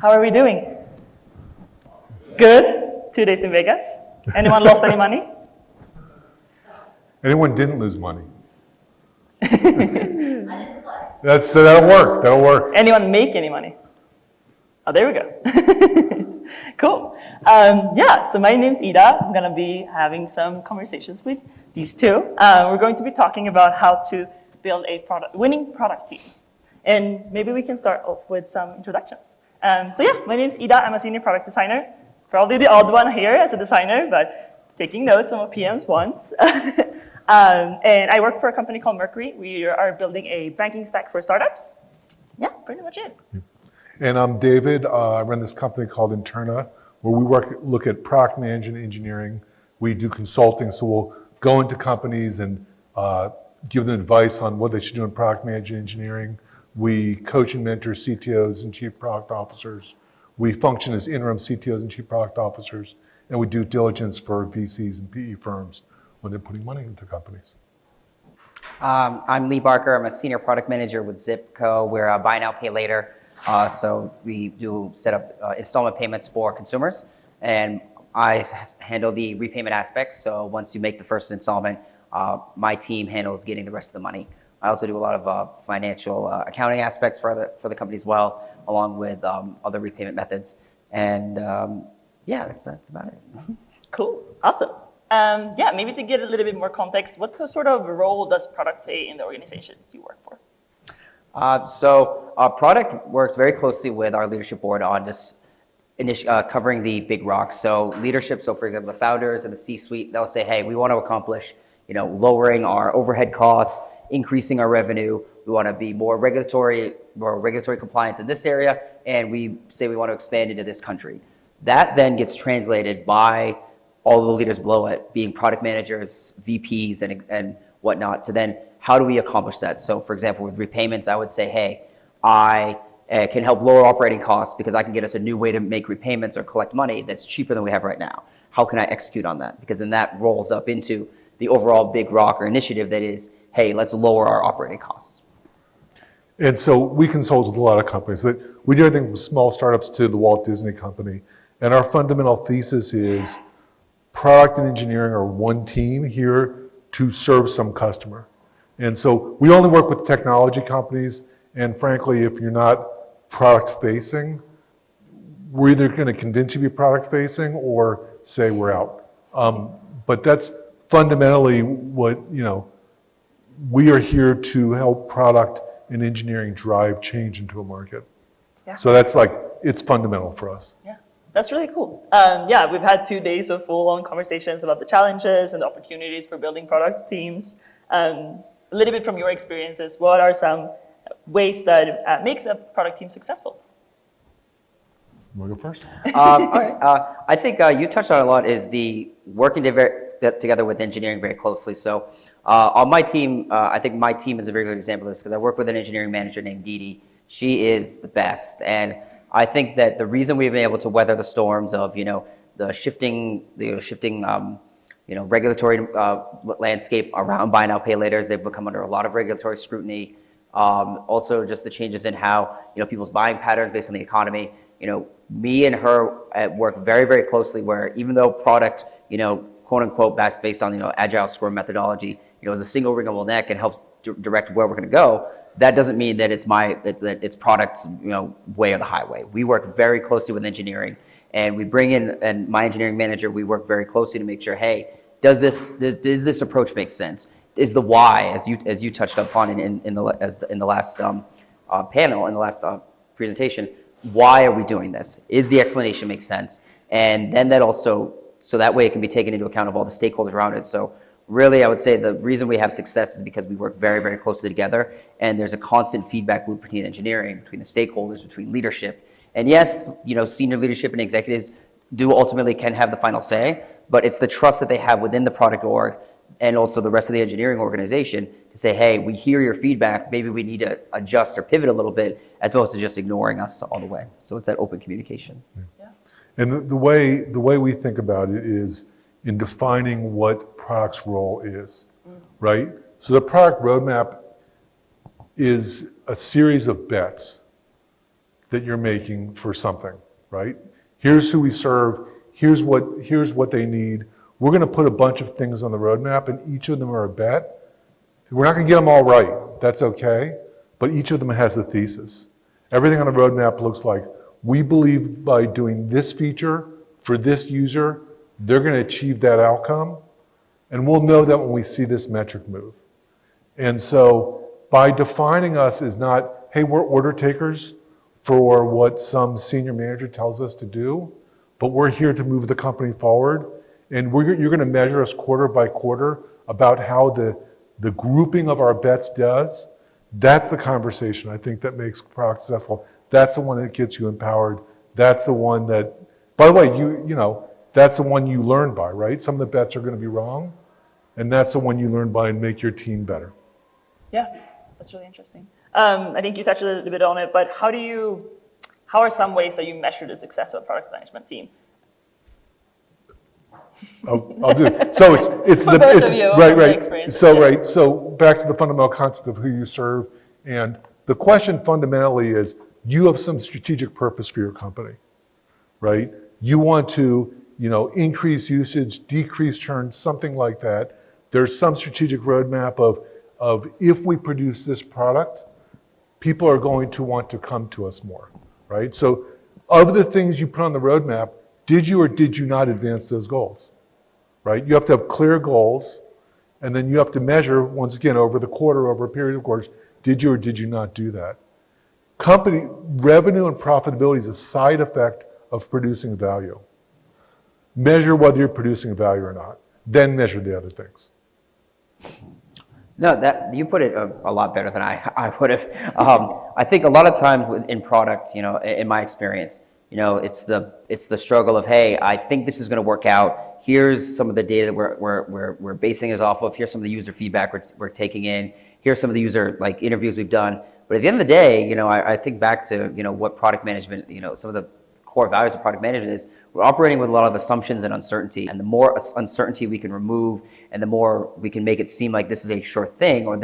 How are we doing? Good? 2 days in Vegas? Anyone lost any money? Anyone didn't lose money? That'll work. Anyone make any money? Oh, there we go. Cool. So my name's Ida. I'm going to be having some conversations with these two. We're going to be talking about how to build a winning product team. And maybe we can start off with some introductions. My name's Ida. I'm a senior product designer. Probably the odd one here as a designer, but taking notes on what PMs want. And I work for a company called Mercury. We are building a banking stack for startups. Yeah, pretty much it. And I'm David. I run this company called Interna, where we look at product management engineering. We do consulting, so we'll go into companies and give them advice on what they should do in product management engineering. We coach and mentor CTOs and chief product officers. We function as interim CTOs and chief product officers, and we do diligence for VCs and PE firms when they're putting money into companies. I'm Lee Barker. I'm a senior product manager with Zipco. We're a buy now, pay later. So we do set up installment payments for consumers, and I handle the repayment aspect. So once you make the first installment, my team handles getting the rest of the money. I also do a lot of financial accounting aspects for the company as well, along with other repayment methods. And that's about it. Cool, awesome. Maybe to get a little bit more context, what sort of role does product play in the organizations you work for? Product works very closely with our leadership board on just covering the big rocks. So leadership, for example, the founders and the C-suite, they'll say, hey, we want to accomplish, lowering our overhead costs, increasing our revenue. We want to be more regulatory compliance in this area, and we say we want to expand into this country. That then gets translated by all the leaders below it, being product managers, VPs, and whatnot, to then how do we accomplish that? So for example, with repayments, I would say, hey, I can help lower operating costs because I can get us a new way to make repayments or collect money that's cheaper than we have right now. How can I execute on that? Because then that rolls up into the overall big rock or initiative that is, hey, let's lower our operating costs. And so we consult with a lot of companies. We do everything from small startups to the Walt Disney Company. And our fundamental thesis is product and engineering are one team here to serve some customer. And so we only work with technology companies. And frankly, if you're not product facing, we're either going to convince you to be product facing or say we're out. But that's fundamentally what, we are here to help product and engineering drive change into a market. Yeah. So it's fundamental for us. Yeah, that's really cool. We've had 2 days of full-on conversations about the challenges and the opportunities for building product teams. A little bit from your experiences, what are some ways that makes a product team successful? You want to go first? All right. I think you touched on a lot is the working together with engineering very closely. So on my team, I think my team is a very good example of this because I work with an engineering manager named Dee. She is the best. And I think that the reason we've been able to weather the storms of, the shifting regulatory landscape around buy now, pay later, they've become under a lot of regulatory scrutiny. Also just the changes in how, people's buying patterns based on the economy. Me and her work very, very closely where even though product, quote unquote, based on, agile Scrum methodology, is a single ringable neck and helps direct where we're going to go. That doesn't mean that it's product's, way or the highway. We work very closely with engineering, and we bring in, and my engineering manager, we work very closely to make sure, hey, does this approach make sense? Is the why, as you touched upon in the last panel, in the last presentation, why are we doing this? Is the explanation make sense? And then that also, so that way it can be taken into account of all the stakeholders around it. So really, I would say the reason we have success is because we work very, very closely together, and there's a constant feedback loop between engineering, between the stakeholders, between leadership. And yes, senior leadership and executives ultimately can have the final say, but it's the trust that they have within the product org and also the rest of the engineering organization to say, hey, we hear your feedback, maybe we need to adjust or pivot a little bit, as opposed to just ignoring us all the way. So it's that open communication. Yeah. And the way we think about it is in defining what product's role is, right? So the product roadmap is a series of bets that you're making for something, right? Here's who we serve, here's what they need. We're gonna put a bunch of things on the roadmap and each of them are a bet. We're not gonna get them all right, that's okay, but each of them has a thesis. Everything on the roadmap looks like, we believe by doing this feature for this user, they're gonna achieve that outcome, and we'll know that when we see this metric move. And so by defining us as not, hey, we're order takers for what some senior manager tells us to do, but we're here to move the company forward, and you're gonna measure us quarter by quarter about how the grouping of our bets does. That's the conversation I think that makes product successful. That's the one that gets you empowered. That's the one that, by the way, you know, that's the one you learn by, right? Some of the bets are gonna be wrong, and that's the one you learn by and make your team better. Yeah, that's really interesting. I think you touched a little bit on it, but how are some ways that you measure the success of a product management team? I'll do it. So it's For both of you, right, the right. experience, So yeah. right. So back to the fundamental concept of who you serve, and the question fundamentally is, you have some strategic purpose for your company, right? You want to, you know, increase usage, decrease churn, something like that. There's some strategic roadmap of if we produce this product, people are going to want to come to us more, right? So of the things you put on the roadmap, did you or did you not advance those goals, right? You have to have clear goals, and then you have to measure, once again, over the quarter, over a period of quarters, did you or did you not do that? Company revenue and profitability is a side effect of producing value. Measure whether you're producing value or not, then measure the other things. No, that you put it a lot better than I would have. I think a lot of times in product, you know, in my experience, you know, it's the struggle of, hey, I think this is going to work out. Here's some of the data that we're basing it off of. Here's some of the user feedback we're taking in. Here's some of the user like interviews we've done. But at the end of the day, you know, I think back to, you know, what product management, you know, some of the core values of product management is we're operating with a lot of assumptions and uncertainty. And the more uncertainty we can remove and the more we can make it seem like this is a sure thing, or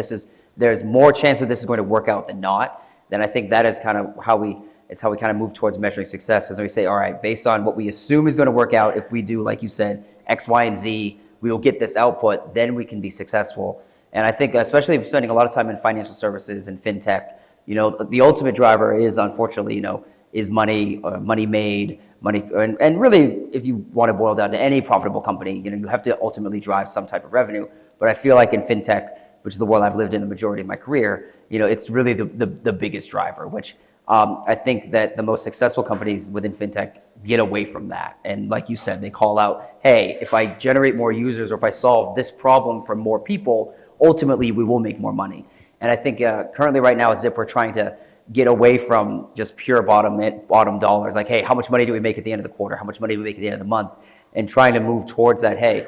there's more chance that this is going to work out than not, then I think that is kind of how we kind of move towards measuring success. Because we say, all right, based on what we assume is going to work out, if we do, like you said, X, Y, and Z, we will get this output, then we can be successful. And I think, especially spending a lot of time in financial services and fintech, you know, the ultimate driver is, unfortunately, you know, is money, money made, money, and really, if you want to boil down to any profitable company, you know, you have to ultimately drive some type of revenue. But I feel like in fintech, which is the world I've lived in the majority of my career, you know, it's really the biggest driver, which I think that the most successful companies within fintech get away from that. And like you said, they call out, hey, if I generate more users or if I solve this problem for more people, ultimately we will make more money. And I think currently right now at Zip, we're trying to get away from just pure bottom dollars. Like, hey, how much money do we make at the end of the quarter? How much money do we make at the end of the month? And trying to move towards that, hey,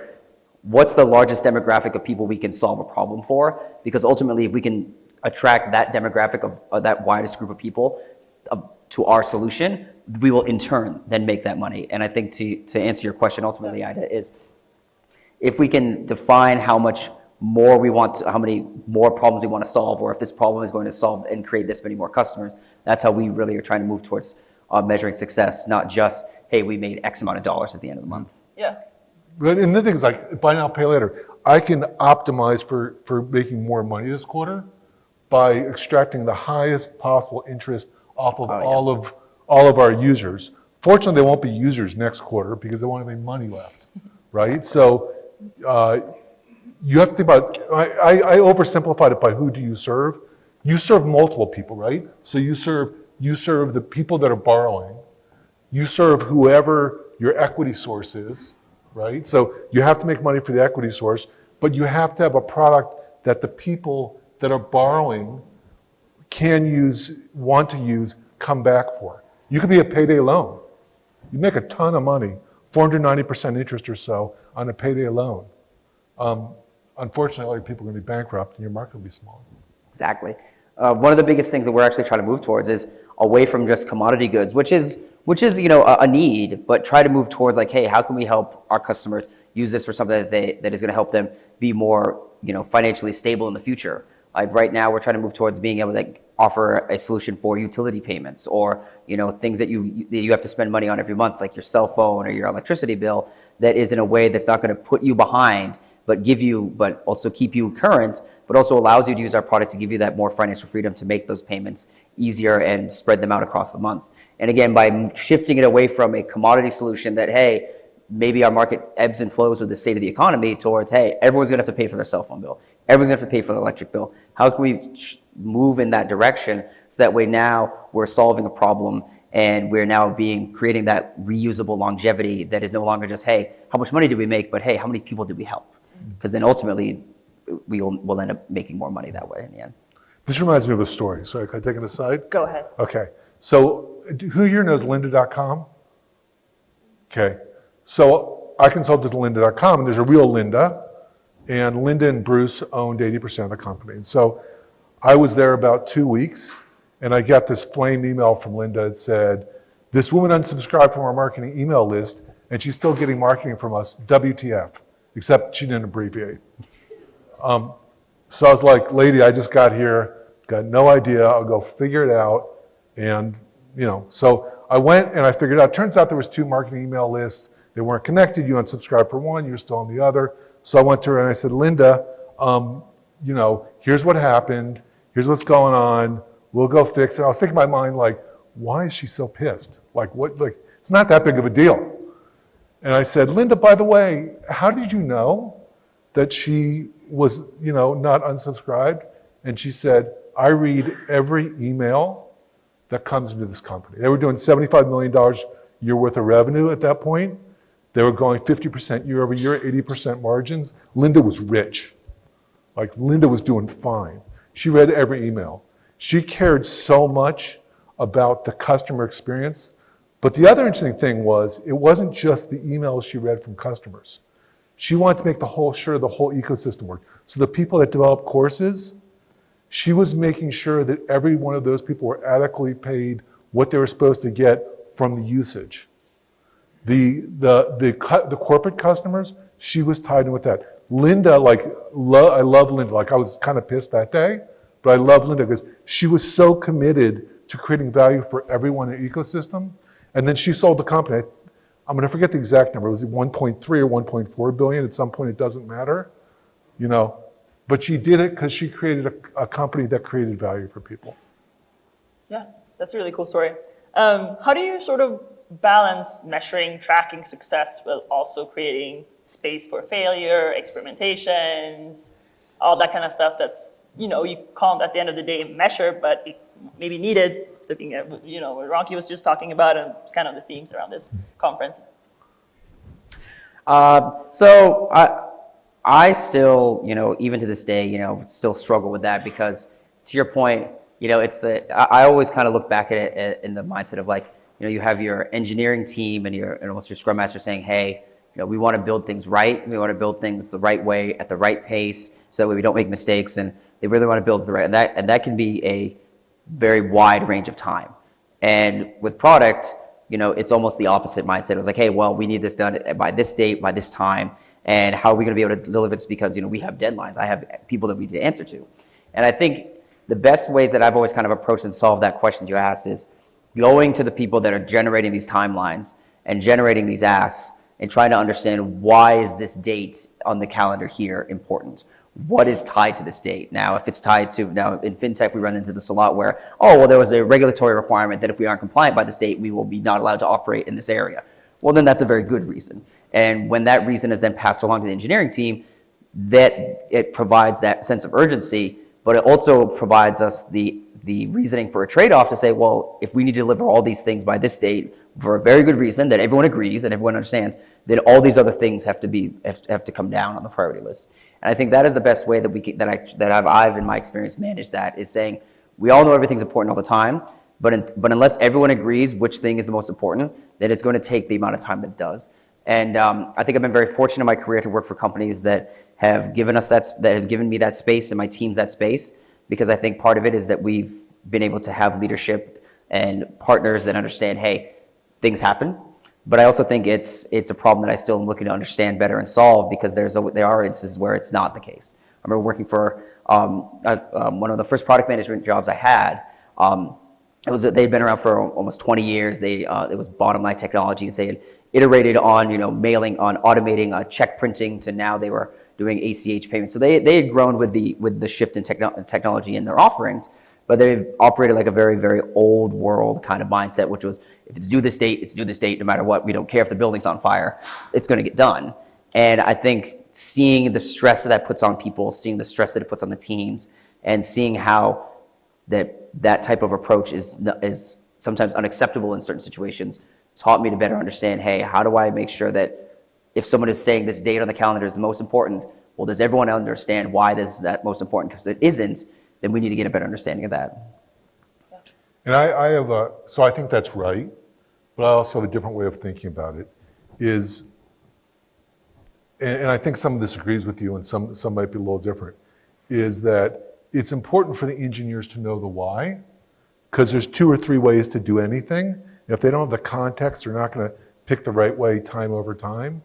what's the largest demographic of people we can solve a problem for? Because ultimately, if we can attract that demographic of that widest group of people to our solution, we will in turn then make that money. And I think to answer your question ultimately, Ida, is if we can define how much more we want to, how many more problems we want to solve, or if this problem is going to solve and create this many more customers, that's how we really are trying to move towards measuring success, not just, hey, we made X amount of dollars at the end of the month. Yeah. But and the thing is, like, buy now, pay later. I can optimize for making more money this quarter by extracting the highest possible interest off of all of our users. Fortunately, they won't be users next quarter because they won't have any money left, right? So you have to think about, I oversimplified it by who do you serve. You serve multiple people, right? So you serve the people that are borrowing. You serve whoever your equity source is, right? So you have to make money for the equity source, but you have to have a product that the people that are borrowing can use, want to use, come back for. You could be a payday loan. You make a ton of money, 490% interest or so on a payday loan. Unfortunately, people are going to be bankrupt and your market will be small. Exactly. One of the biggest things that we're actually trying to move towards is away from just commodity goods, which is you know a need, but try to move towards like, hey, how can we help our customers use this for something that is going to help them be more, you know, financially stable in the future. Like right now, we're trying to move towards being able to offer a solution for utility payments or, things that you have to spend money on every month, like your cell phone or your electricity bill, that is in a way that's not going to put you behind, but also keep you current, but also allows you to use our product to give you that more financial freedom to make those payments easier and spread them out across the month. And again, by shifting it away from a commodity solution that, hey, maybe our market ebbs and flows with the state of the economy towards, hey, everyone's going to have to pay for their cell phone bill. Everyone's going to have to pay for their electric bill. How can we move in that direction so that way now we're solving a problem and we're now creating that reusable longevity that is no longer just, hey, how much money did we make, but hey, how many people did we help? Because then ultimately we'll end up making more money that way in the end. This reminds me of a story. Sorry, can I take it aside? Go ahead. Okay. So who here knows lynda.com? Okay. So I consulted lynda.com, and there's a real Linda, and Linda and Bruce owned 80% of the company. And so I was there about 2 weeks, and I got this flame email from Linda that said, this woman unsubscribed from our marketing email list, and she's still getting marketing from us, WTF, except she didn't abbreviate. So I was like, lady, I just got here, got no idea, I'll go figure it out. And, so I went and I figured it out. Turns out there was 2 marketing email lists. They weren't connected. You unsubscribed for one, you're still on the other. So I went to her and I said, Linda, here's what happened. Here's what's going on. We'll go fix it. I was thinking in my mind, like, why is she so pissed? It's not that big of a deal. And I said, Linda, by the way, how did you know that she was, not unsubscribed? And she said, I read every email that comes into this company. They were doing $75 million a year worth of revenue at that point. They were going 50% year over year, 80% margins. Linda was rich. Linda was doing fine. She read every email. She cared so much about the customer experience. But the other interesting thing was, it wasn't just the emails she read from customers. She wanted to make the whole ecosystem work. So the people that develop courses, she was making sure that every one of those people were adequately paid what they were supposed to get from the usage. The corporate customers, she was tied in with that. Linda, I love Linda. I was kind of pissed that day, but I love Linda because she was so committed to creating value for everyone in the ecosystem. And then she sold the company. I'm going to forget the exact number. It was 1.3 or 1.4 billion. At some point, it doesn't matter, But she did it because she created a company that created value for people. Yeah, that's a really cool story. How do you sort of balance measuring, tracking success while also creating space for failure, experimentations, all that kind of stuff that's, you can't at the end of the day measure, but it may be needed, looking at, what Ronki was just talking about and kind of the themes around this conference. So I still, even to this day, still struggle with that because, to your point, I always kind of look back at it in the mindset of you have your engineering team and almost your scrum master saying, hey, we want to build things right. We want to build things the right way at the right pace so that way we don't make mistakes. And they really want to build the right, and that can be a very wide range of time. And with product, it's almost the opposite mindset. It was like, hey, well, we need this done by this date, by this time. And how are we going to be able to deliver this? Because, we have deadlines. I have people that we need to answer to. And I think the best ways that I've always kind of approached and solved that question you asked is going to the people that are generating these timelines and generating these asks and trying to understand, why is this date on the calendar here important? What is tied to this date? Now, if it's tied to, now in fintech, we run into this a lot where, there was a regulatory requirement that if we aren't compliant by this date, we will be not allowed to operate in this area. Well, then that's a very good reason. And when that reason is then passed along to the engineering team, that it provides that sense of urgency, but it also provides us the reasoning for a trade-off to say, well, if we need to deliver all these things by this date for a very good reason that everyone agrees and everyone understands, then all these other things have to come down on the priority list. And I think that is the best way that I've in my experience managed that, is saying we all know everything's important all the time, but unless everyone agrees which thing is the most important, then it's going to take the amount of time that it does. And I think I've been very fortunate in my career to work for companies that have given me that space and my teams that space, because I think part of it is that we've been able to have leadership and partners that understand, hey, things happen. But I also think it's a problem that I still am looking to understand better and solve, because there are instances where it's not the case. I remember working for one of the first product management jobs I had. They'd been around for almost 20 years. It was bottom line technologies. They had iterated on, mailing, on automating check printing, to now they were doing ACH payments. So they had grown with the shift in technology in their offerings, but they've operated like a very, very old world kind of mindset, which was, if it's due this date, it's due this date, no matter what. We don't care if the building's on fire, it's going to get done. And I think seeing the stress that puts on people, seeing the stress that it puts on the teams, and seeing how that type of approach is sometimes unacceptable in certain situations, taught me to better understand, hey, how do I make sure that if someone is saying this date on the calendar is the most important, well, does everyone understand why this is that most important? Because if it isn't, then we need to get a better understanding of that. And so I think that's right, but I also have a different way of thinking about it, and I think someone disagrees with you and some might be a little different, is that it's important for the engineers to know the why, because there's 2 or 3 ways to do anything. If they don't have the context, they're not going to pick the right way time over time.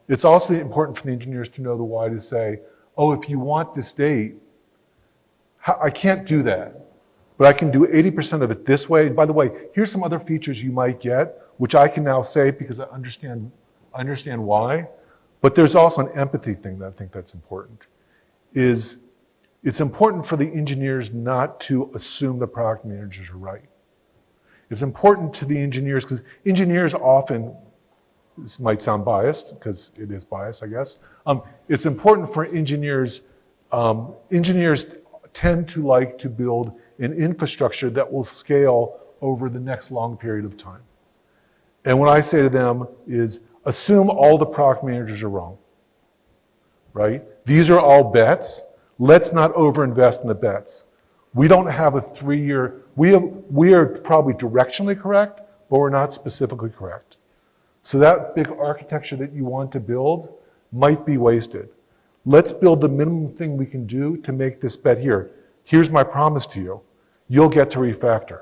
It's also important for the engineers to know the why, to say, oh, if you want this date, I can't do that, but I can do 80% of it this way. And by the way, here's some other features you might get, which I can now say because I understand why. But there's also an empathy thing that I think that's important. It's important for the engineers not to assume the product managers are right. It's important to the engineers, because engineers often, this might sound biased, because it is biased, I guess. It's important for engineers, engineers tend to like to build an infrastructure that will scale over the next long period of time. And what I say to them is, assume all the product managers are wrong, right? These are all bets. Let's not overinvest in the bets. We don't have a 3-year, we are probably directionally correct, but we're not specifically correct. So that big architecture that you want to build might be wasted. Let's build the minimum thing we can do to make this bet here. Here's my promise to you. You'll get to refactor.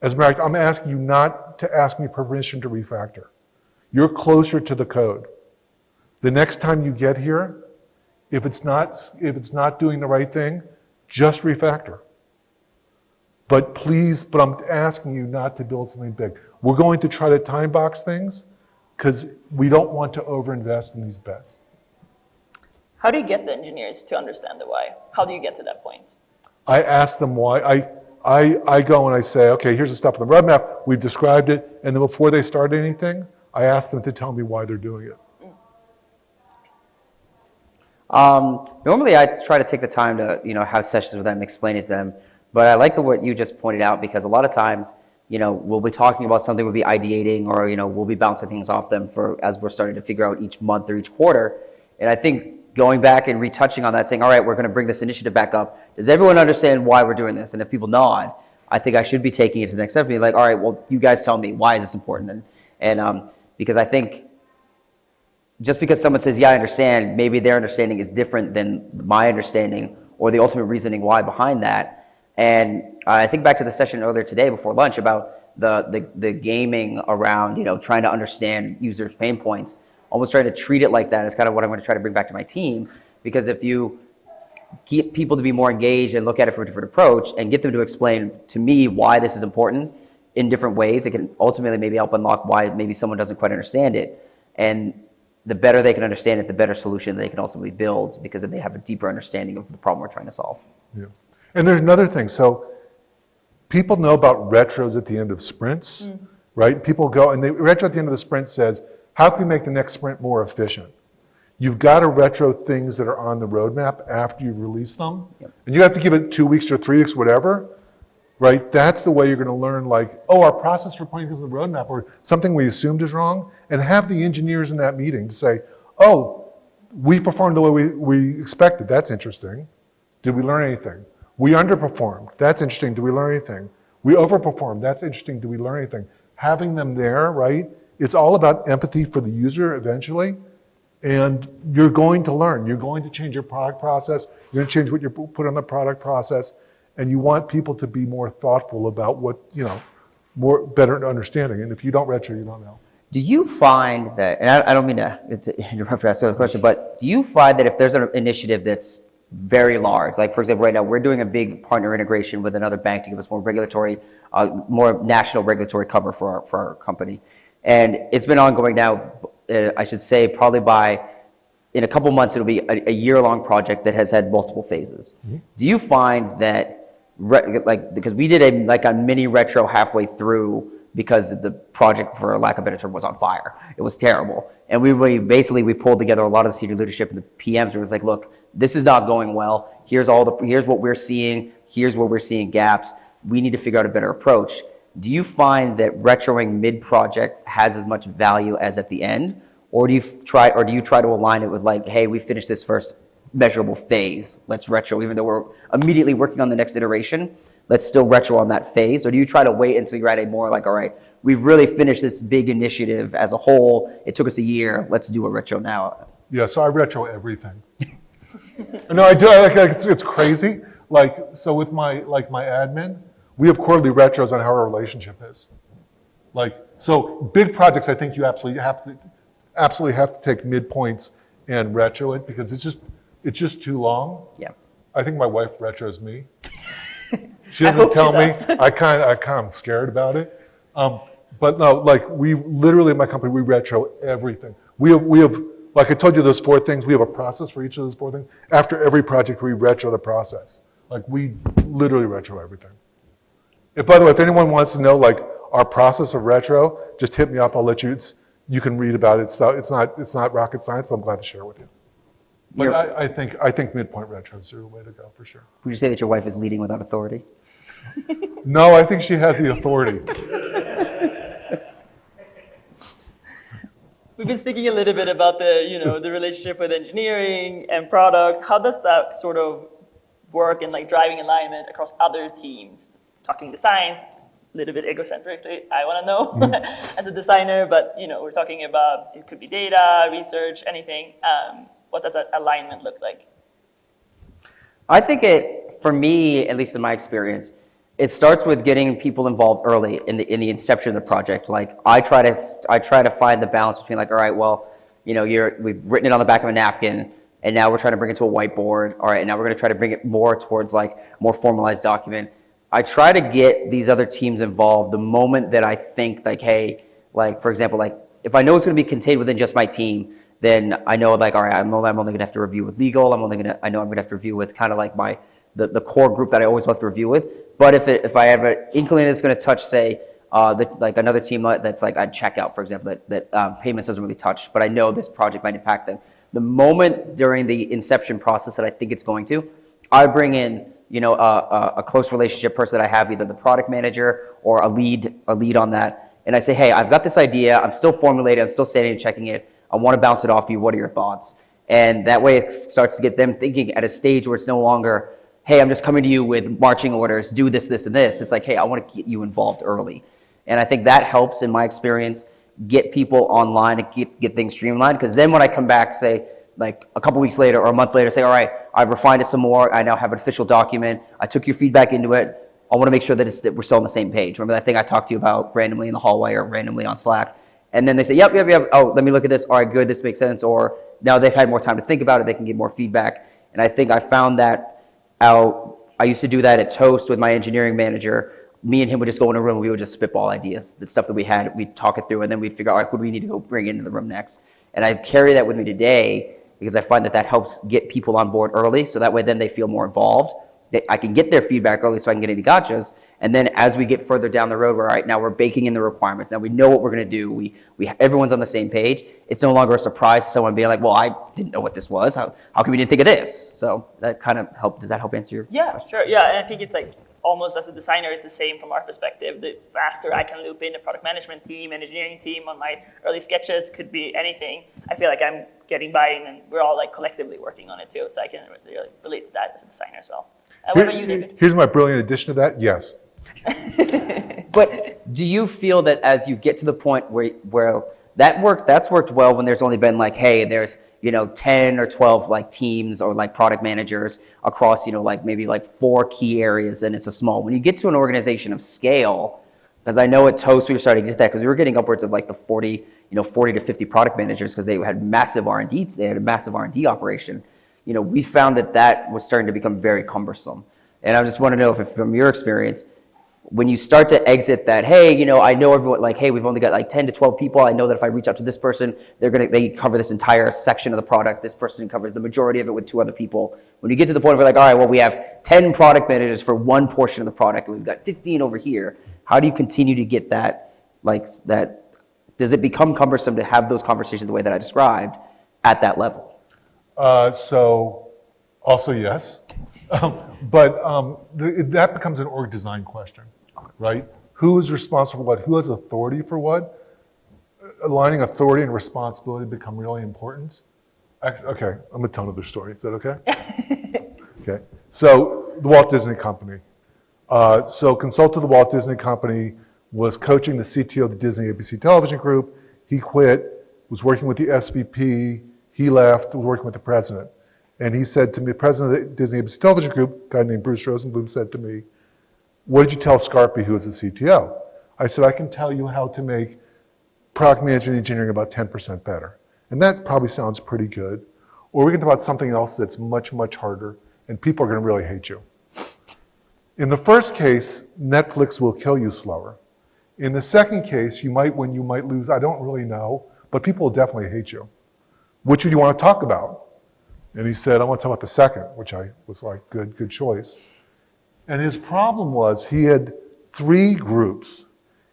As a matter of fact, I'm asking you not to ask me permission to refactor. You're closer to the code. The next time you get here, if it's not doing the right thing, just refactor. But I'm asking you not to build something big. We're going to try to time box things because we don't want to overinvest in these bets. How do you get the engineers to understand the why? How do you get to that point? I ask them why. I go and I say, okay, here's the stuff on the roadmap. We've described it. And then before they start anything, I ask them to tell me why they're doing it. Normally I try to take the time to, have sessions with them, explain it to them. But I like what you just pointed out, because a lot of times, we'll be talking about something, we'll be ideating, or, we'll be bouncing things off them as we're starting to figure out each month or each quarter. And I think going back and retouching on that, saying, all right, we're going to bring this initiative back up. Does everyone understand why we're doing this? And if people nod, I think I should be taking it to the next step and be like, all right, well, you guys tell me, why is this important? And because I think just because someone says, yeah, I understand, maybe their understanding is different than my understanding or the ultimate reasoning why behind that. And I think back to the session earlier today before lunch about the gaming around, trying to understand users' pain points, almost trying to treat it like that is kind of what I'm going to try to bring back to my team. Because if you get people to be more engaged and look at it from a different approach and get them to explain to me why this is important in different ways, it can ultimately maybe help unlock why maybe someone doesn't quite understand it. And the better they can understand it, the better solution they can ultimately build, because then they have a deeper understanding of the problem we're trying to solve. Yeah. And there's another thing. So people know about retros at the end of sprints, right? People go and retro at the end of the sprint says, how can we make the next sprint more efficient? You've got to retro things that are on the roadmap after you release them. Yep. And you have to give it 2 weeks or 3 weeks, whatever, right? That's the way you're going to learn, like, oh, our process for putting things on the roadmap, or something we assumed is wrong, and have the engineers in that meeting to say, oh, we performed the way we expected. That's interesting. Did we learn anything? We underperformed. That's interesting. Did we learn anything? We overperformed. That's interesting. Did we learn anything? Having them there, right? It's all about empathy for the user eventually. And you're going to learn. You're going to change your product process. You're going to change what you put on the product process. And you want people to be more thoughtful about what, more better understanding. And if you don't retro, you don't know. Do you find that, and I don't mean to interrupt or ask the question, but do you find that if there's an initiative that's very large. Like for example, right now we're doing a big partner integration with another bank to give us more regulatory, more national regulatory cover for our company. And it's been ongoing now, I should say probably in a couple months, it'll be a year-long project that has had multiple phases. Do you find that, because we did a mini retro halfway through because the project, for lack of a better term, was on fire. It was terrible. And we pulled together a lot of the senior leadership and the PMs. It was like, look, this is not going well. Here's what we're seeing. Here's where we're seeing gaps. We need to figure out a better approach. Do you find that retroing mid-project has as much value as at the end? Or do you try to align it with like, hey, we finished this first measurable phase, let's retro, even though we're immediately working on the next iteration, let's still retro on that phase? Or do you try to wait until you're at a more like, all right, we've really finished this big initiative as a whole, it took us a year, let's do a retro now? Yeah, so I retro everything. No, I do. It's crazy. Like, so with my admin, we have quarterly retros on how our relationship is. Like, so big projects, I think you absolutely have to take midpoints and retro it because it's just too long. Yeah. I think my wife retros me. She I hope doesn't tell she me. does. I kind of am scared about it. But no, like we literally in my company, we retro everything. We have, like I told you, those 4 things, we have a process for each of those 4 things. After every project, we retro the process. Like we literally retro everything. And by the way, if anyone wants to know like our process of retro, just hit me up. I'll let you, you can read about it. It's not rocket science, but I'm glad to share with you. But I think midpoint retro is the way to go for sure. Would you say that your wife is leading without authority? No, I think she has the authority. We've been speaking a little bit about the relationship with engineering and product. How does that sort of work in like driving alignment across other teams? Talking design, a little bit egocentrically, I want to know as a designer, but we're talking about, it could be data, research, anything. What does that alignment look like? I think for me, at least in my experience, it starts with getting people involved early in the inception of the project. Like I try to find the balance between like, all right, well, we've written it on the back of a napkin, and now we're trying to bring it to a whiteboard. All right, and now we're going to try to bring it more towards like more formalized document. I try to get these other teams involved the moment that I think like, hey, like for example, like if I know it's going to be contained within just my team, then I know like, all right, I'm only going to have to review with legal. I know I'm going to have to review with kind of like the core group that I always have to review with. But if I have an inkling that's going to touch, say, like another team that's like at checkout, for example, that payments doesn't really touch, but I know this project might impact them. The moment during the inception process that I think it's going to, I bring in a close relationship person that I have, either the product manager or a lead on that, and I say, hey, I've got this idea. I'm still formulating. I'm still standing and checking it. I want to bounce it off you. What are your thoughts? And that way it starts to get them thinking at a stage where it's no longer, hey, I'm just coming to you with marching orders, do this, this, and this. It's like, hey, I want to get you involved early. And I think that helps, in my experience, get people online and get things streamlined. Because then when I come back, say, like a couple weeks later or a month later, say, all right, I've refined it some more. I now have an official document. I took your feedback into it. I want to make sure that we're still on the same page. Remember that thing I talked to you about randomly in the hallway or randomly on Slack? And then they say, yep. Oh, let me look at this. All right, good. This makes sense. Or now they've had more time to think about it. They can get more feedback. And I think I found that out. I used to do that at Toast with my engineering manager. Me and him would just go in a room and we would just spitball ideas. The stuff that we had, we'd talk it through, and then we'd figure out, all right, who do we need to go bring into the room next? And I carry that with me today because I find that helps get people on board early. So that way then they feel more involved. I can get their feedback early so I can get any gotchas. And then as we get further down the road, all right, now we're baking in the requirements. Now we know what we're going to do. Everyone's on the same page. It's no longer a surprise to someone being like, well, I didn't know what this was. How come we didn't think of this? So that kind of helped. Does that help answer your question? Sure. Yeah, and I think it's like almost as a designer, it's the same from our perspective. The faster I can loop in a product management team, an engineering team on my early sketches, could be anything. I feel like I'm getting buy-in, and we're all like collectively working on it too. So I can really relate to that as a designer as well. What about you, David? Here's my brilliant addition to that. Yes. But do you feel that as you get to the point where that's worked well when there's only been like, hey, there's 10 or 12 like teams or like product managers across like maybe like 4 key areas, and it's a small. When you get to an organization of scale, because I know at Toast we were starting to get that because we were getting upwards of like the 40 to 50 product managers because they had massive R&D. They had a massive R&D operation. we found that was starting to become very cumbersome. And I just want to know if from your experience, when you start to exit that, hey, I know everyone, like, hey, we've only got like 10 to 12 people. I know that if I reach out to this person, they cover this entire section of the product. This person covers the majority of it with 2 other people. When you get to the point where like, all right, well, we have 10 product managers for one portion of the product, and we've got 15 over here. How do you continue to get that, does it become cumbersome to have those conversations the way that I described at that level? So also yes, that becomes an org design question, right? Who is responsible for what? Who has authority for what? Aligning authority and responsibility become really important. Okay, I'm gonna tell another story. Is that okay? Okay. So the Walt Disney Company. So consultant of the Walt Disney Company was coaching the CTO of the Disney ABC Television Group. He quit, was working with the SVP. He left, was working with the president. And he said to me, the president of the Disney ABC Television Group, a guy named Bruce Rosenblum, said to me, what did you tell Scarpy, who was the CTO? I said, I can tell you how to make product management engineering about 10% better. And that probably sounds pretty good. Or we can talk about something else that's much, much harder, and people are gonna really hate you. In the first case, Netflix will kill you slower. In the second case, you might win, you might lose, I don't really know, but people will definitely hate you. Which would you want to talk about? And he said, I want to talk about the second, which I was like, good choice. And his problem was he had 3 groups.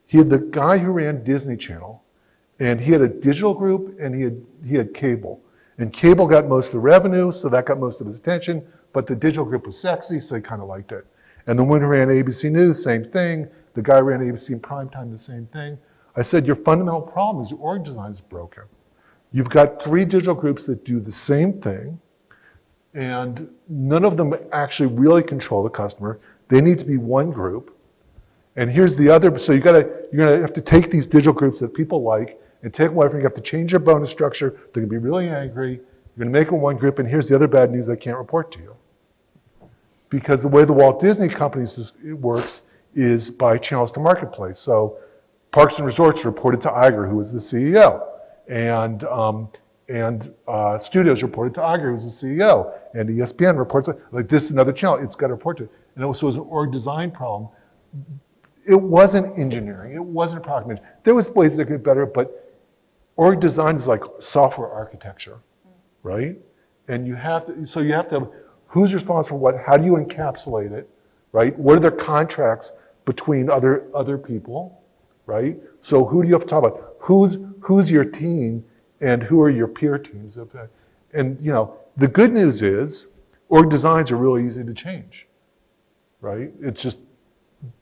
He had the guy who ran Disney Channel, and he had a digital group, and he had cable. And cable got most of the revenue, so that got most of his attention, but the digital group was sexy, so he kind of liked it. And the one who ran ABC News, same thing. The guy who ran ABC in primetime, the same thing. I said, your fundamental problem is your org design is broken. You've got 3 digital groups that do the same thing, and none of them actually really control the customer. They need to be one group. And here's the other, so you're gonna have to take these digital groups that people like and take them away from you. You have to change your bonus structure. They're gonna be really angry. You're gonna make them one group, and here's the other bad news, they can't report to you. Because the way the Walt Disney Company works is by channels to marketplace. So Parks and Resorts reported to Iger, who was the CEO. And studios reported to Iger, who's the CEO, and ESPN reports, like this is another channel, it's got to report to it. And it was an org design problem. It wasn't engineering, it wasn't product management. There was ways that could get better, but org design is like software architecture, right? And you have to, who's responsible for what, how do you encapsulate it, right? What are their contracts between other people, right? So who do you have to talk about? Who's your team and who are your peer teams? And the good news is org designs are really easy to change, right? It's just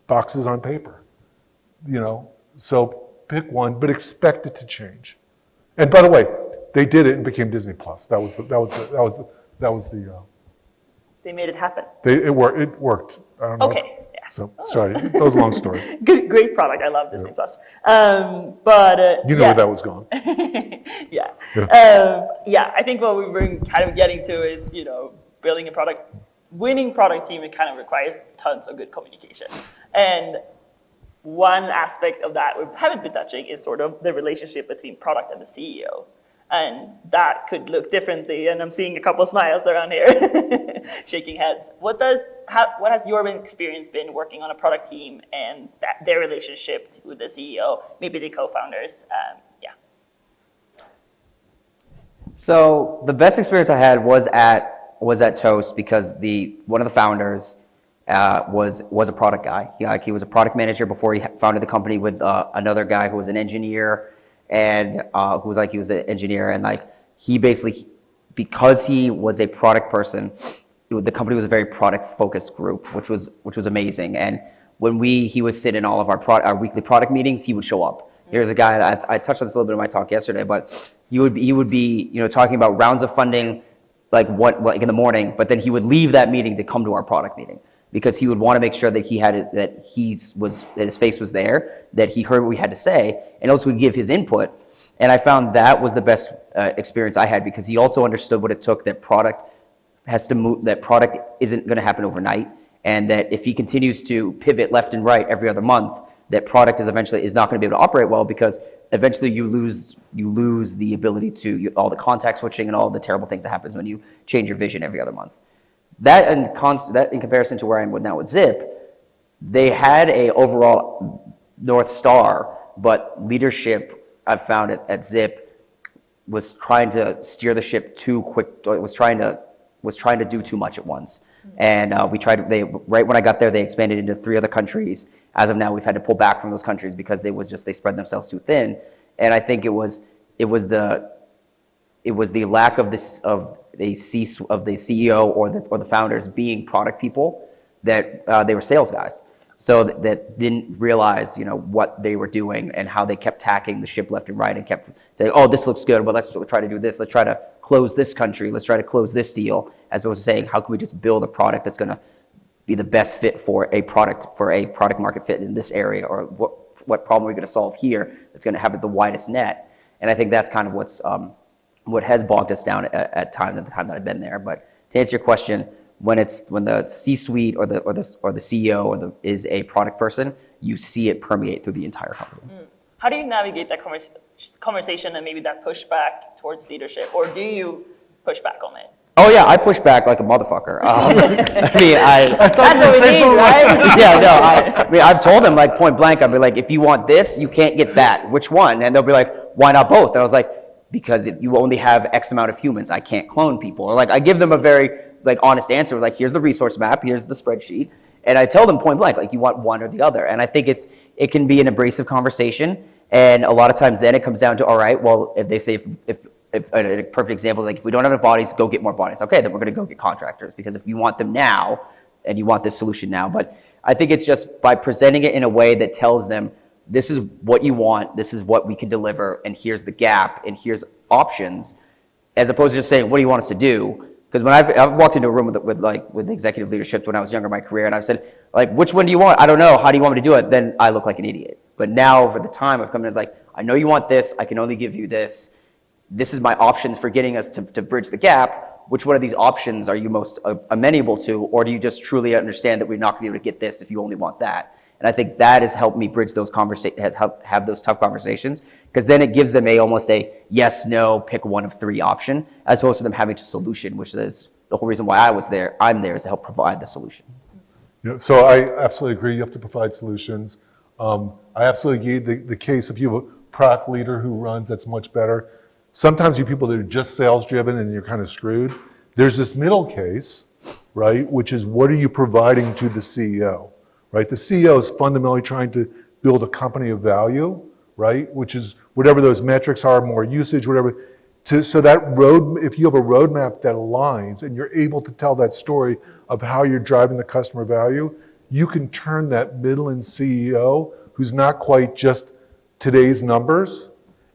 boxes on paper, so pick one, but expect it to change. And by the way, they did it and became Disney Plus. That was the. They made it happen. It worked. I don't know. Okay. Yeah. So sorry, that was a long story. Great product. I love Disney Plus. You know where that was going. Yeah. I think what we were kind of getting to is, building a product, winning product team, it kind of requires tons of good communication. And one aspect of that we haven't been touching is sort of the relationship between product and the CEO. And that could look differently, and I'm seeing a couple smiles around here, shaking heads. What has your experience been working on a product team and their relationship with the CEO, maybe the co-founders? So the best experience I had was at Toast, because one of the founders was a product guy. He was a product manager before he founded the company with another guy who was an engineer. And he was an engineer, and he basically, because he was a product person, the company was a very product focused group, which was amazing. And when he would sit in all of our weekly product meetings, he would show up. Here's a guy, I touched on this a little bit in my talk yesterday, but he would be talking about rounds of funding, like in the morning, but then he would leave that meeting to come to our product meeting, because he would want to make sure that that his face was there, that he heard what we had to say, and also would give his input. And I found that was the best experience I had, because he also understood what it took, that product has to move, that product isn't going to happen overnight, and that if he continues to pivot left and right every other month, that product is not going to be able to operate well, because eventually you lose the ability to all the contact switching and all the terrible things that happens when you change your vision every other month. That in comparison to where I am now with Zip, they had a overall North Star, but leadership I've found at Zip was trying to steer the ship too quick, was trying to do too much at once. And right when I got there, they expanded into 3 other countries. As of now, we've had to pull back from those countries because they spread themselves too thin. And I think it was the lack of the CEO or the founders being product people that they were sales guys. So that didn't realize, what they were doing and how they kept tacking the ship left and right and kept saying, oh, this looks good, well, let's try to do this. Let's try to close this country. Let's try to close this deal, as opposed to saying, how can we just build a product that's going to be the best fit for a product market fit in this area, or what problem are we going to solve here that's going to have the widest net. And I think that's kind of what has bogged us down at times at the time that I've been there. But to answer your question, when the C-suite or the CEO is a product person, you see it permeate through the entire company. How do you navigate that conversation and maybe that pushback towards leadership, or do you push back on it? Oh yeah, I push back like a motherfucker. That's what we need, right? Yeah, no, I've told them like point blank, I'll be like, if you want this, you can't get that. Which one? And they'll be like, why not both? And I was like, because you only have X amount of humans. I can't clone people. Or like, I give them a very honest answer. It was like, here's the resource map, here's the spreadsheet. And I tell them point blank, like, you want one or the other. And I think it can be an abrasive conversation. And a lot of times then it comes down to, all right, well, if they say, if a perfect example is like, if we don't have enough bodies, go get more bodies. Okay, then we're going to go get contractors, because if you want them now and you want this solution now. But I think it's just by presenting it in a way that tells them, this is what you want, this is what we can deliver, and here's the gap, and here's options, as opposed to just saying, what do you want us to do? Because when I've walked into a room with executive leadership when I was younger in my career, and I've said, like, which one do you want? I don't know. How do you want me to do it? Then I look like an idiot. But now over the time, I've come in and like, I know you want this. I can only give you this. This is my options for getting us to bridge the gap. Which one of these options are you most amenable to? Or do you just truly understand that we're not going to be able to get this if you only want that? And I think that has helped me bridge those have those tough conversations, because then it gives them almost a yes, no, pick one of 3 option, as opposed to them having a solution, which is the whole reason why I'm there is to help provide the solution. Yeah, so I absolutely agree. You have to provide solutions. I absolutely agree. The case, if you have a product leader who runs, that's much better. Sometimes you people that are just sales driven and you're kind of screwed. There's this middle case, right? Which is, what are you providing to the CEO, right? The CEO is fundamentally trying to build a company of value, right? Which is whatever those metrics are, more usage, whatever. So that if you have a roadmap that aligns and you're able to tell that story of how you're driving the customer value, you can turn that middle-end CEO, who's not quite just today's numbers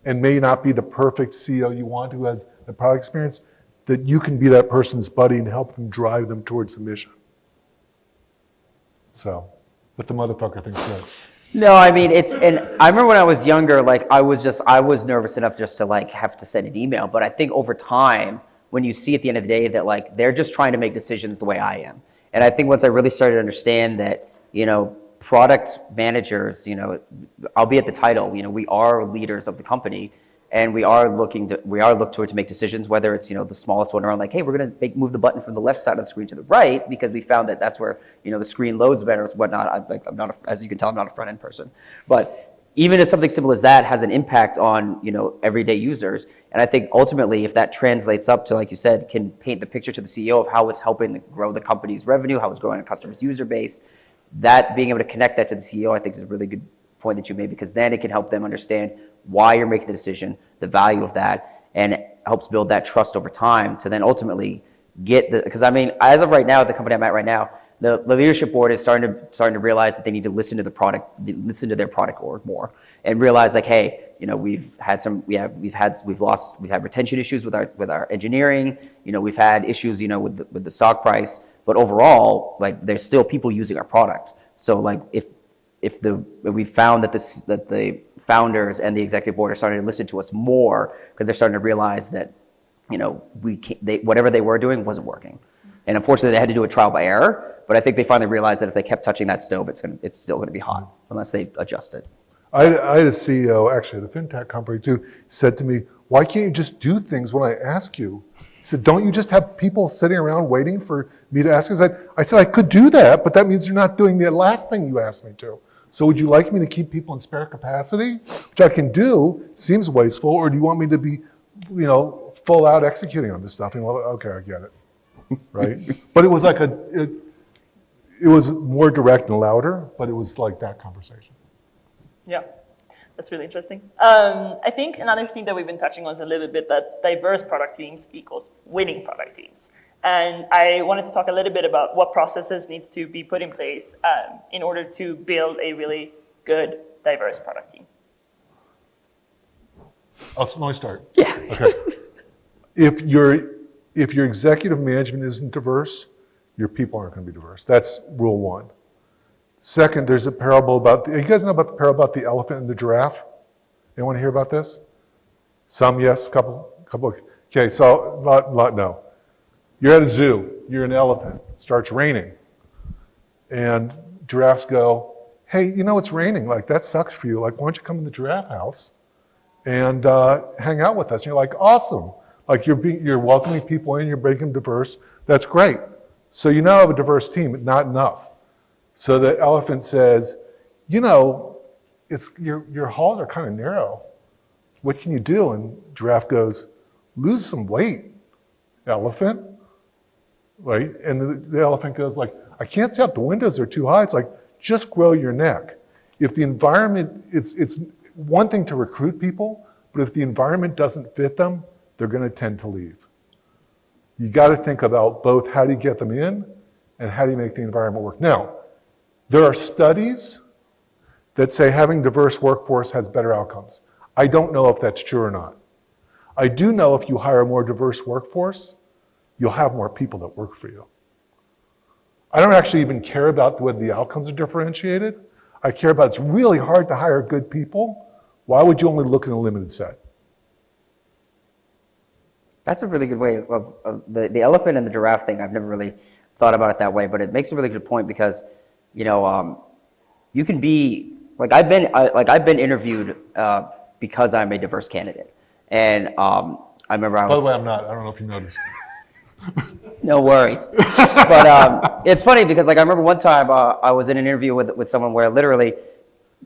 and may not be the perfect CEO you want, who has the product experience, that you can be that person's buddy and help them drive them towards the mission. So, what the motherfucker thinks that. No, I mean, and I remember when I was younger, like I was nervous enough just to like have to send an email. But I think over time, when you see at the end of the day that like they're just trying to make decisions the way I am. And I think once I really started to understand that, product managers, albeit the title, we are leaders of the company, and we are looked toward to make decisions, whether it's, the smallest one around like, hey, we're going to move the button from the left side of the screen to the right, because we found that that's where, the screen loads better or whatnot. I'm not, as you can tell, I'm not a front end person. But even if something simple as that has an impact on, everyday users, and I think ultimately if that translates up to, like you said, can paint the picture to the CEO of how it's helping grow the company's revenue, how it's growing a customer's user base, that being able to connect that to the CEO, I think is a really good point that you made, because then it can help them understand why you're making the decision, the value of that, and it helps build that trust over time to then ultimately get because I mean, as of right now, the company I'm at right now, the leadership board is starting to realize that they need to listen to their product org more, and realize like, hey, we've had retention issues with our engineering, we've had issues, with the stock price, but overall, like, there's still people using our product. So like if we found that the founders and the executive board are starting to listen to us more, because they're starting to realize that, whatever they were doing wasn't working. And unfortunately, they had to do a trial by error. But I think they finally realized that if they kept touching that stove, it's still going to be hot unless they adjust it. I had a CEO, actually at a fintech company too, said to me, why can't you just do things when I ask you? He said, don't you just have people sitting around waiting for me to ask you? I said, I could do that, but that means you're not doing the last thing you asked me to. So would you like me to keep people in spare capacity, which I can do, seems wasteful, or do you want me to be, full out executing on this stuff? And well, okay, I get it, right? But it was like it was more direct and louder, but it was like that conversation. Yeah, that's really interesting. I think another thing that we've been touching on is a little bit that diverse product teams equals winning product teams. And I wanted to talk a little bit about what processes needs to be put in place in order to build a really good, diverse product team. Let me start. Yeah. Okay. If your executive management isn't diverse, your people aren't going to be diverse. That's rule one. Second, there's a parable about, you guys know about the parable about the elephant and the giraffe? Anyone hear about this? Some, yes, couple. Okay, so no. You're at a zoo, you're an elephant, starts raining. And giraffes go, hey, it's raining, like that sucks for you. Like, why don't you come in the giraffe house and hang out with us? And you're like, awesome. Like you're welcoming people in, you're making them diverse. That's great. So you now have a diverse team, but not enough. So the elephant says, it's your halls are kind of narrow. What can you do? And giraffe goes, lose some weight, elephant. Right? And the elephant goes like, I can't see out the windows, they're too high. It's like, just grow your neck. If the environment, it's one thing to recruit people, but if the environment doesn't fit them, they're going to tend to leave. You got to think about both how do you get them in and how do you make the environment work. Now, there are studies that say having diverse workforce has better outcomes. I don't know if that's true or not. I do know if you hire a more diverse workforce, you'll have more people that work for you. I don't actually even care about whether the outcomes are differentiated. I care about it's really hard to hire good people. Why would you only look in a limited set? That's a really good way of the elephant and the giraffe thing. I've never really thought about it that way, but it makes a really good point because, you can be like I've been interviewed because I'm a diverse candidate, and I remember I was. By the way, I'm not. I don't know if you noticed. No worries. But it's funny because I remember one time I was in an interview with someone where literally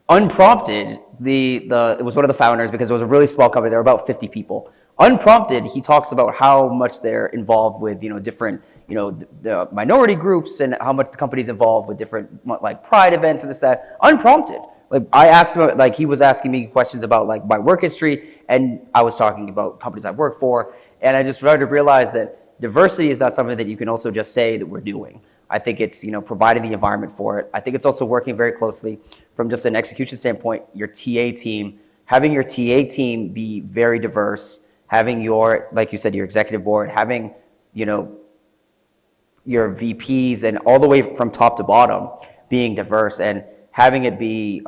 unprompted it was one of the founders because it was a really small company. There were about 50 people. Unprompted, he talks about how much they're involved with different the minority groups and how much the company's involved with different like pride events and this that. Unprompted. Like I asked him, like he was asking me questions about like my work history, and I was talking about companies I've worked for, and I just started to realize that diversity is not something that you can also just say that we're doing. I think it's providing the environment for it. I think it's also working very closely from just an execution standpoint. Your TA team, having your TA team be very diverse, having your, like you said, your executive board, having your VPs and all the way from top to bottom being diverse and having it be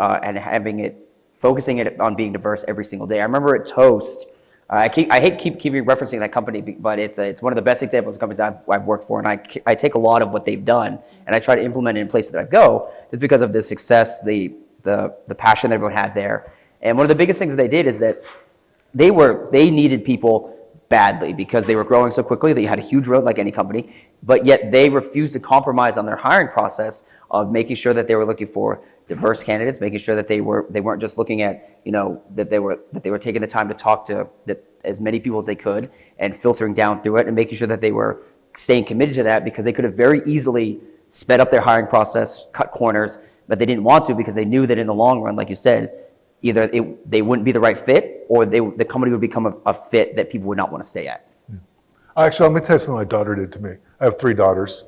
focusing it on being diverse every single day. I remember at Toast. I hate keeping referencing that company, but it's one of the best examples of companies I've worked for, and I take a lot of what they've done and I try to implement it in places that I go, just because of the success, the passion that everyone had there. And one of the biggest things that they did is that they needed people badly because they were growing so quickly. They had a huge road like any company, but yet they refused to compromise on their hiring process of making sure that they were looking for diverse candidates, making sure that they weren't just looking at that they were taking the time to talk to as many people as they could and filtering down through it and making sure that they were staying committed to that, because they could have very easily sped up their hiring process, cut corners, but they didn't want to because they knew that in the long run, like you said, either they wouldn't be the right fit or the company would become a fit that people would not want to stay at. Actually, let me tell you something my daughter did to me. I have 3 daughters.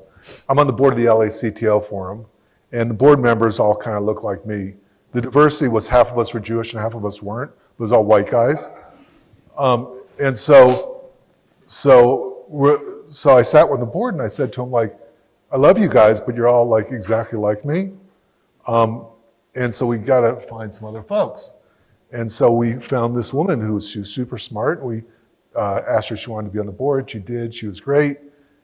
I'm on the board of the LA CTO Forum, and the board members all kind of look like me. The diversity was half of us were Jewish and half of us weren't. It was all white guys. And so I sat with the board and I said to them, like, I love you guys, but you're all like exactly like me. And so we got to find some other folks. And so we found this woman she was super smart. We asked her if she wanted to be on the board. She did. She was great.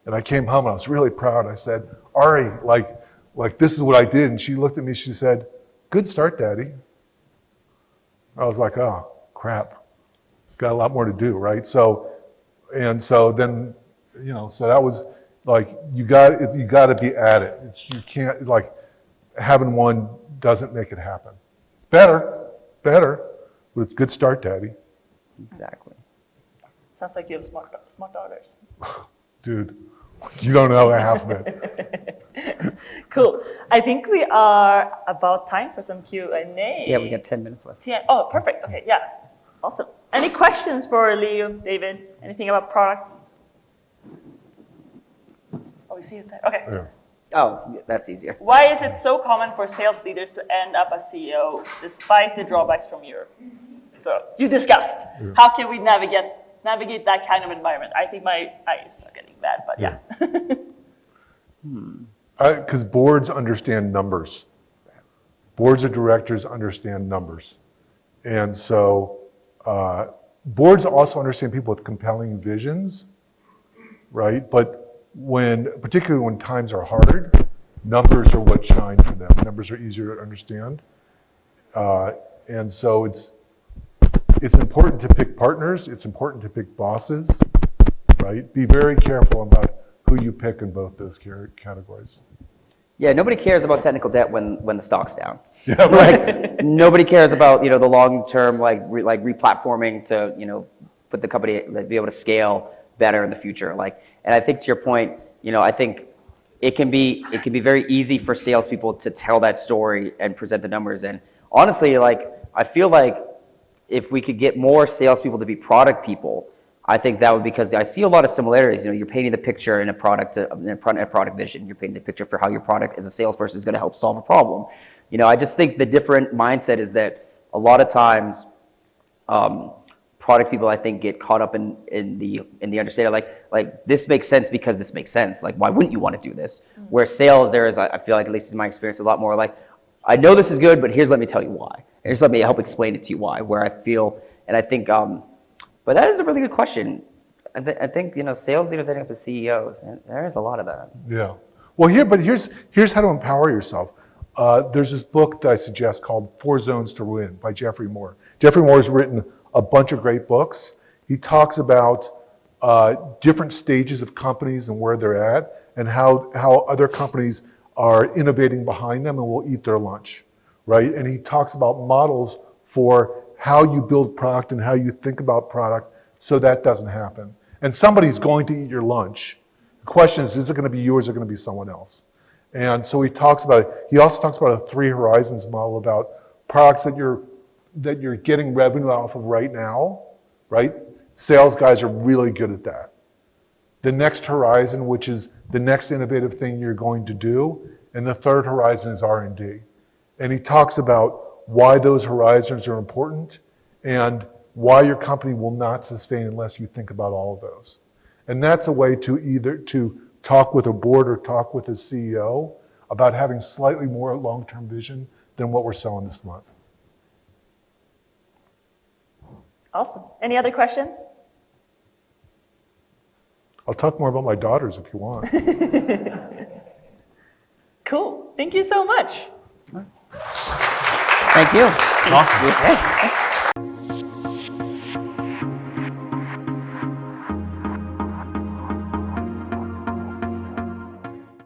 And I came home and I was really proud. I said, Ari, like this is what I did. And she looked at me. She said, good start, Daddy. I was like, oh, crap. Got a lot more to do, right? So then, so that was like, you got to be at it. You can't, like, having one doesn't make it happen. Better, but it's a good start, Daddy. Exactly. Sounds like you have smart daughters. Dude, you don't know half of it. Cool. I think we are about time for some Q&A. Yeah, we got 10 minutes left. Yeah. Oh, perfect. Okay, yeah. Awesome. Any questions for Leo, David? Anything about products? Oh, we see it there. Okay. Yeah. Oh, that's easier. Why is it so common for sales leaders to end up as CEO despite the drawbacks from you discussed? Yeah. How can we navigate that kind of environment? I think my eyes are getting bad, but yeah. Because boards understand numbers. Boards of directors understand numbers. And so boards also understand people with compelling visions, right? But particularly when times are hard, numbers are what shine for them. Numbers are easier to understand. And so it's important to pick partners. It's important to pick bosses, right? Be very careful about who you pick in both those categories. Yeah, nobody cares about technical debt when the stock's down. Yeah, right. Like, nobody cares about, the long-term, replatforming to, put the company, be able to scale better in the future. And I think to your point, I think it can be very easy for salespeople to tell that story and present the numbers. And honestly, I feel like if we could get more salespeople to be product people, I think that would, because I see a lot of similarities. You're painting the picture in a product vision. You're painting the picture for how your product as a salesperson is going to help solve a problem. I just think the different mindset is that a lot of times, product people, I think, get caught up in the understanding, like this makes sense because this makes sense. Like, why wouldn't you want to do this? Where sales, there is, I feel like, at least in my experience, a lot more like, I know this is good, but let me tell you why. And just let me help explain it to you why. Where I feel, and I think, but that is a really good question. I think sales leaders ending up as CEOs, and there is a lot of that. Yeah. Well, here's how to empower yourself. There's this book that I suggest called 4 Zones to Win by Jeffrey Moore. Jeffrey Moore has written a bunch of great books. He talks about different stages of companies and where they're at, and how other companies are innovating behind them and will eat their lunch, right? And he talks about models for how you build product and how you think about product so that doesn't happen. And somebody's going to eat your lunch. The question is it going to be you or is it going to be someone else? And so he also talks about a 3 horizons model about products that you're getting revenue off of right now, right? Sales guys are really good at that. The next horizon, which is the next innovative thing you're going to do, and the third horizon is R&D. And he talks about why those horizons are important and why your company will not sustain unless you think about all of those. And that's a way to either to talk with a board or talk with a CEO about having slightly more long-term vision than what we're selling this month. Awesome. Any other questions? I'll talk more about my daughters if you want. Cool. Thank you so much. Thank you. Awesome. Yeah.